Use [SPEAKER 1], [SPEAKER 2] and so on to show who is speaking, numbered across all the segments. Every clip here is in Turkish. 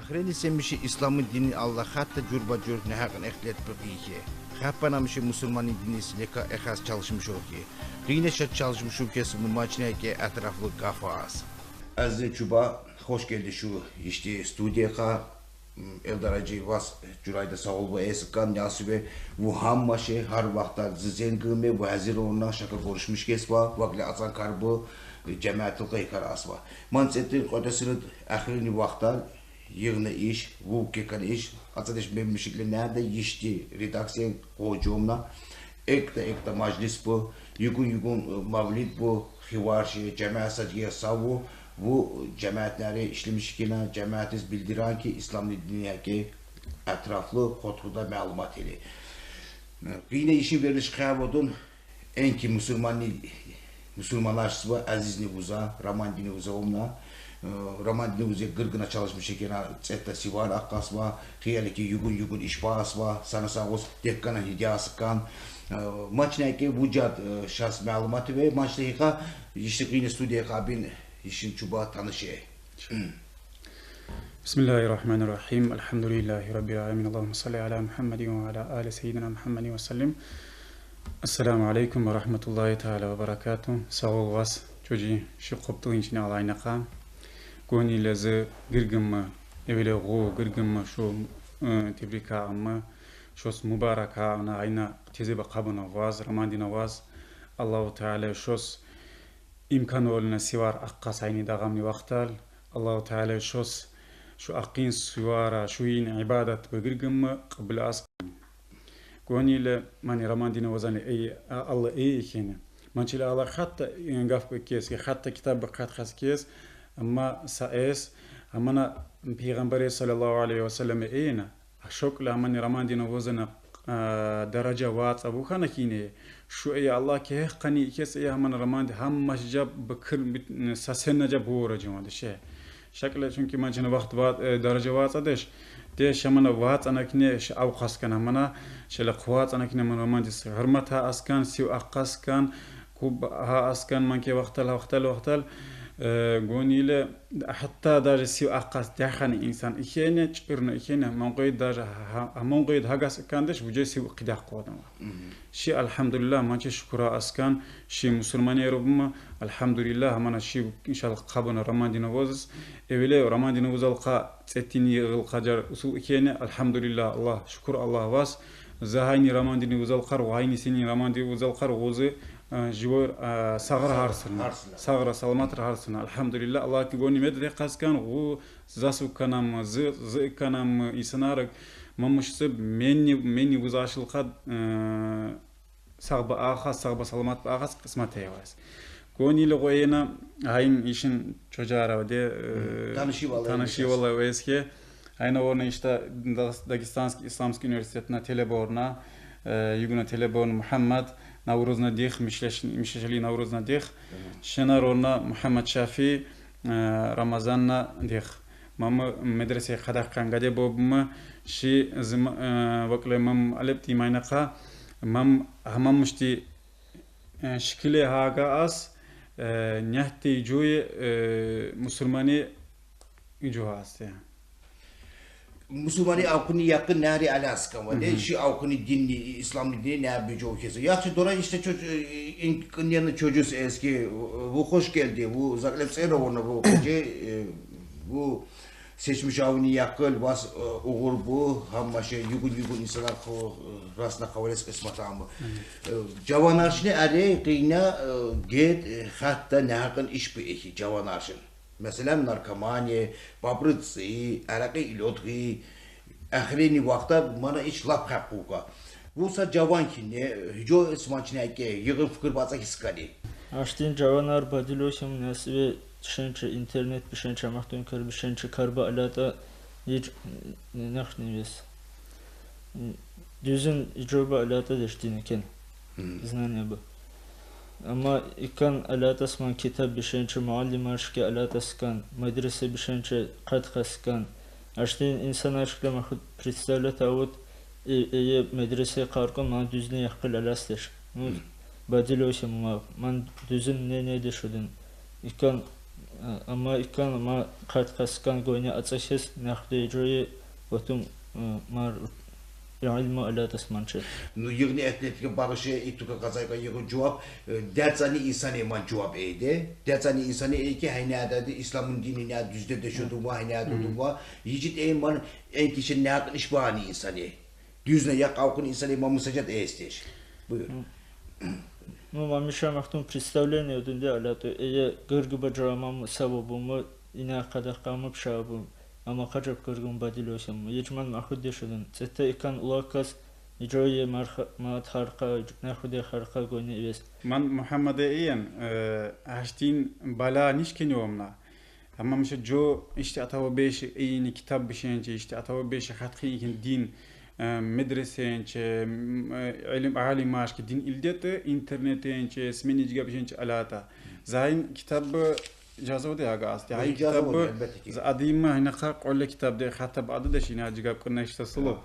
[SPEAKER 1] Ahreni semmişi İslam'ın dini Allah hatta curba cur ne hakkın ehlet bıkıyke. Hapanamışı Müslümanın dini sileka ehas çalışmış o ki. Rine şart çalışmış o kesin maçına ki etraflı kafas. Aziz Çuba hoş geldi şu işte stüdyoya. Eldaracı vas curayda sağ ol bu eskan yasibe bu hammaşı her vakta zizen gıme bu hazır onunla şaka görüşmüş kesba vakle atan karbı cemaatul kaykar asba. Mansetin kodasını ahirini vakta yığını iş, bu kekan iş, atadış ben müşkile nerede işti redaksiyon hocumla ekte majlis bu, yugun mavlid bu, hivarşı cemaat sadece savu bu cemaatleri işlemiş ki cemaatiz bildiren ki İslam diniyeki etraflı kotuda malumat eli. Yine işin veriliş kıyabodun en ki Müslümanlar sıvı aziz nivuza, Raman nivuza omla. Raman nivuza gırgına çalışmış ki çetta sivar akkasva, hiyali ki yugun işbasva, sana sağız dekkana hidiyasıkan. Maçına ki vücat şahs malumatı ve maçta işte yine stüdyoya kabin işin çubuğa tanışı.
[SPEAKER 2] Bismillahirrahmanirrahim. Elhamdülillahi Rabbil alemin. Allahümme salli ala Muhammedin ve ala ali seyyidina Muhammedin ve sellim. Esselamu aleyküm ve rahmetullahi teala ve berekatuhu. Sağ ol vas. Çocuğu şu koptuğun için alaynaqa. Goni lezi girgimmi. Evile gu girgimmi şu tebrika amma. Şos mübaraka ana ayna tezebe qabına vaz. Ramandina vaz. Allahu Teala şos imkan oluna sivar akkas ayni dağamni vaqtal. Allahu Teala şos şu aqin sivara şu yin ibadat begirgimmi qabla as. Goniyle mani ramandina vazani ey Allah ey ikene. Mançile Allah hatta gafko kes ki hatta kitab qatqas kes amma saes amana Peygamber sallallahu aleyhi ve sellem eyna şokla mani ramandina vazana daraja vat abu khana kine şu ey Allah ke qani kes ey aman ramand ham masjab bakır sasenna jab borajma de şey şakla çünkü mançine vaqt vat daraja vat adeş de şamana vat anakne avqas kana mana şela qvat anakne man ramand hurmata askan siu aqaskan kub ha askan manke vaqtal goniyle hatta даже siu aqas dahan insan ikene çırna ikene manqoy даже manqoy hagas kandeş vuje siu qidah qodam şi elhamdülillah mançe şükura askan şi musulmani erobma elhamdülillah mana şi inşallah qabana ramandina voz evle ramandina vozalqa tsetini yığıl qajar usul ikene elhamdülillah Allah şükür Allah vas zahayni ramandini vozalqar vayni seni ramandini vozalqar vozu живой сагыр харсын сагыр саламат харсын алхамдулилlah Allah ki goni medre qaskan u zasuk kanam z kanam insanarık mamışsı meni uzashılqa sağba ağa sağba salamat ağa kısmet eyvas goni ile qoyena ayın işin çocuğa de tanışıvalı eski ayna ona işte Dagestanski İslamski Üniversitetine teleborna yuguna teleborn Muhammed Navruzna dih mishashli Navruzna dih shenarona Muhammad Shafi Ramazanna dih mama medrese qadaqan gade bobma shi vakle mam alepti maynaqa mam hamamushti shikile haga as nyahti joy musulmani juhaste
[SPEAKER 1] Müslümani avkuni yakın nehri Alaska var. Şu avkuni dinli, İslam dini ne yapıcı o kesi. Yakşı doran işte çocuk çocuğu eski bu hoş geldi. Bu zaklep seyre onu bu koca bu seçmiş avni yakıl bas uğur bu hammaşı yugun insanlar rasna kavales kısmet amı. Cavan arşını arı kıyna get hatta ne hakkın iş bir iki cavan arşın. Mesela narkomani, babrıtsı, arakı ilotki, ahirini vakta bana hiç laf hakkıqa. Bu sa cavan ki ne, hico ismançına ki yığın fikir batsa ki sıkadi.
[SPEAKER 3] Aştin cavanar badilosum nasibe şençe internet bir şençe mahtun kar bir şençe karba alata hiç nahnives. Düzün icroba alata deştiniken. Znanya bu. Ama ikan alatasman kitap bir şeyince muallim aşkı alataskan, medrese bir şeyince katkaskan. Aştın insan aşkla mahut представлять avut medrese karkın man düzne yakıl alasteş. Badilosum man düzün ne düşündün. İkan Ama ikan ama katkaskan goyne atsahes nahdejri otum mar ilmu ala tasmançı.
[SPEAKER 1] Ну, yığını etletki barışı ituka kazayka yığı cevap, dertsani insan eman cevap eydi. Dertsani insan eyki haynadadı, İslam'ın dinine düzde deşodu var, haynadadı var. Yicit eyman en kişi ne hakkın işbahani insanı. Düzne yak avkın insanı eman musacat eystir. Buyur.
[SPEAKER 3] Ну, вам еще махтум представление один делать, я гыргуба драмам сабабуму ина кадакаму пшабум, ама каджаб гыргум бадилосам, ежман махудешудун, цета икан улакас, иджое мат харка, нахуде харка гойне вес.
[SPEAKER 2] Ман Мухаммаде иен, аштин бала нишкени омна. Ama mesela jo işte atava beş iyi kitap bir şeyince işte atava beş hatkı ikin din medresence ilim alim aşk din ildete internetence smenijga bir şeyince alata zayn kitabı cazavde ya gasti hay kitabı adima hina khaq olle kitabde khatab adı da şina jigab qına işte sulu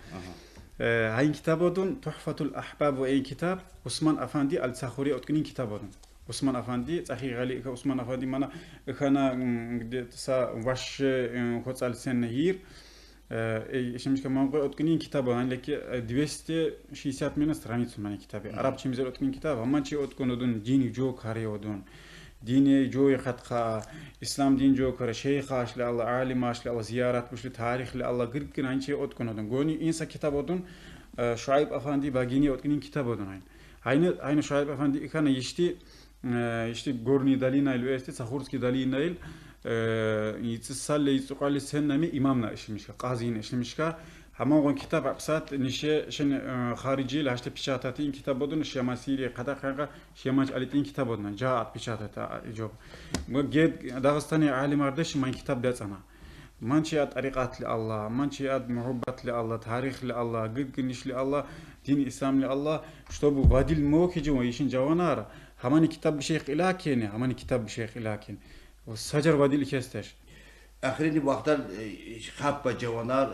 [SPEAKER 2] hay kitabodun tuhfatul ahbab ve kitap Osman Efendi al-Sakhuri otkinin kitabodun Osman Efendi, Zahir Ali Osman Efendi bana kana sa vaş hocal sen hier. Şimdi ki otkinin kitabı hani ki 260 milyon страниц mani kitabı. Arapça mizel otkinin kitabı ama çi otkonudun dini jo kariyodun. Dini jo yakhatka İslam din jo kara şeyh aşlı Allah alim aşlı Allah ziyaret buşlu tarihli Allah gırgın ançi otkonudun. Goni insa kitabodun Şuayb Efendi bagini otkinin kitabodun aynı Şuayb Efendi ikana yişti işte Gorni Dalina ile üniversite Sahurski Dalina ile yitsalle yitsuqali sennami imamna işmişka qazine işmişka ama o kitap apsat nişe şen xarici ile işte pişatatin kitabodun şemasiri qadaqaqa şemaç alitin kitabodun jaat pişatata job bu ged Dağıstani alim ardaş man kitap datsana mançiyat tariqat li Allah mançiyat muhabbat li Allah tarih li Allah gıgniş li Allah din İslam li Allah чтобы vadil mokici o işin javanara Hamani kitap bir şeyh ilakini, hamani kitap bir şeyh ilakini. O sacar vadil kester.
[SPEAKER 1] Ahirini vaktan kappa cavanar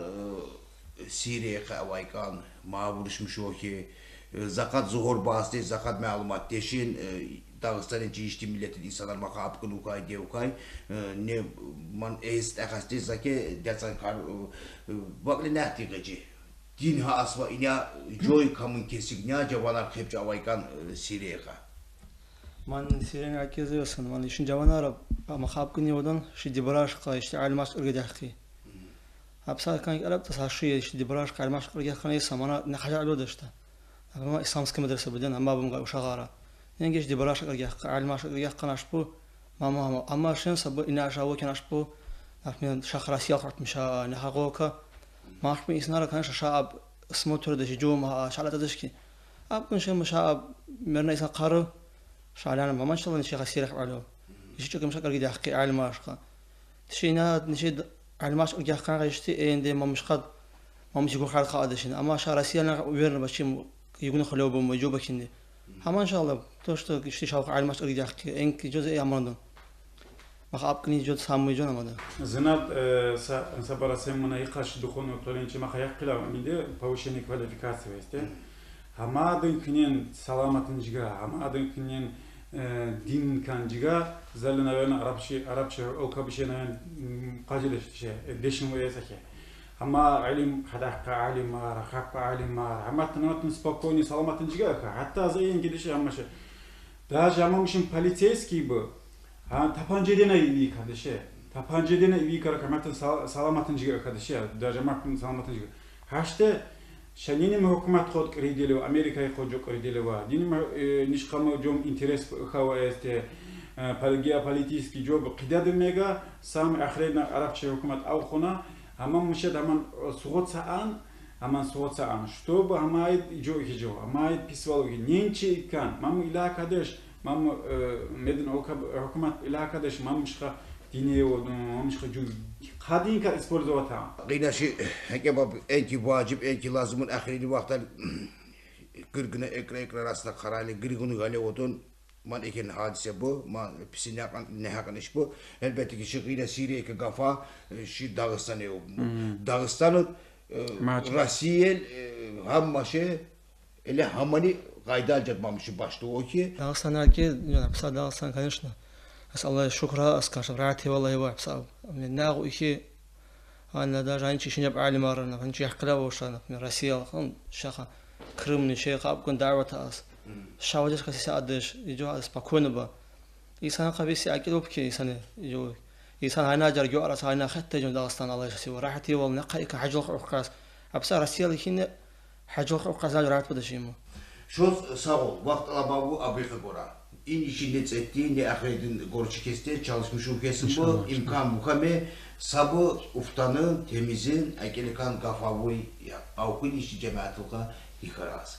[SPEAKER 1] Siriye kavaykan mağvuruşmuş o ki zakat zuhur bastı, zakat malumat deşin Dağıstan'ın çeşitli milletin insanlar makabıkın ukay diye ukay ne man eist akasti zaki dersen kar baklı nehtiğici. Din ha asva ina joy kamun kesik ne cavanar hepçe avaykan Siriye
[SPEAKER 4] Man Siriyan herkese olsun. Man işin cavanı Arap ama kapkın yodan şu dibraşka işte almaş ırgıdaki. Hapsa kan Arap tasaşı işte dibraşka almaş ırgıdaki ne samana ne hajar alo işte. Ama İslamski medrese beden ama bunga uşağara. Nengeç dibraşka ırgıdaki almaş ırgıdaki naş bu. Ama şen sabı ina aşağı kan naş bu. Afmen şahrasiyat atmışa ne hagoka. Mahmi isnara kan şaşab اسمه ترد جوما شعلة تدشكي أبكن شيء مشاب مرنا إنسان قارو شعلان ما شاء الله نشي غسير عليه يشتى كم شكل كده حكي على الماشقة تشينات نشيد على الماشقة جاه كان غيشتي إندي ما مش قد ما مش يقول خالق قادشين أما شهر رسيلنا ويرنا بشي يقولون خلوه بموجوبة كندي هما إن شاء الله توشتو يشتي شاوق على الماشقة جاه حكي إنك جزء أماندون ما أبكني جزء سامي جون أماندون
[SPEAKER 2] زناد سبارة سمنا يقاش دخون وطولين شما خيق كلا ميدي باوشيني كواليفيكاسي ويستي هما أدن كنين سلامتن جيغا هما أدن كنين din kanjiga zalna yana arabça okabişena qajilish deşin weyesake ama ilim hadaqqa alim var haqqa alim var hamatnatın spokojni salamatın jiga hatta zayin gidiş amaşı daha jamamışın politseyski bu ha tapanceden iyi kardeşe tapanceden iyi karamatın salamatın jiga kardeşe daha jamakın salamatın jiga haşte Şanini hükümet kod kredili Amerika'yı koca kredili var. Dinim nişkama jom interes hava este geopolitiski job qidad mega sam akhirina Arapça hükümet avkhuna ama müşed aman suğut saan что бы hamay jo hijo hamay pisvalı nençi kan mam ilakadaş mam medin hükümet ilakadaş mam müşka dini odun müşka jo Kadın ka использовать.
[SPEAKER 1] Qinaşı hekebab enki vacip enki lazımın ahirini vaktan gırgına ekra arasında karayla gırgını gale odun man eken hadise bu man pisin ne hakan iş bu elbette ki şıkıyla Suriye ki gafa şu Dağıstan ev Dağıstan'ın Rasiyel hammaşı ele hamani qayda alacakmamışı başta o ki
[SPEAKER 4] Dağıstan herkes yani Dağıstan конечно الله شكرها أسكاش رعتي والله وحساب من ناغو إشي أنا دا جاين شي شنجب عالي مارنا فنشي يحقلا وشانا من روسيا خن شاخا كرمني شيء قاب كن دعوة أس شاوجش كسي سادش يجوا أسبقون با إنسان قبيسي أكيد وبكي إنسان يجوا إنسان هاينا جرجو على هاينا خدت جون داستان الله يشسي ورحتي والنقا إك حجل خرقاس أبصر روسيا لكن حجل خرقاس لا رعت بدشيمو
[SPEAKER 1] Şoz sağ ol. Vaxt alabavu abriqa gora. İn işini ettiğin ne ahiretin gorçu kesti çalışmış ülkesin bu imkan bukame sabı uftanın temizin ekelikan kafavu avkın işi cemaatlığa yıkaraz.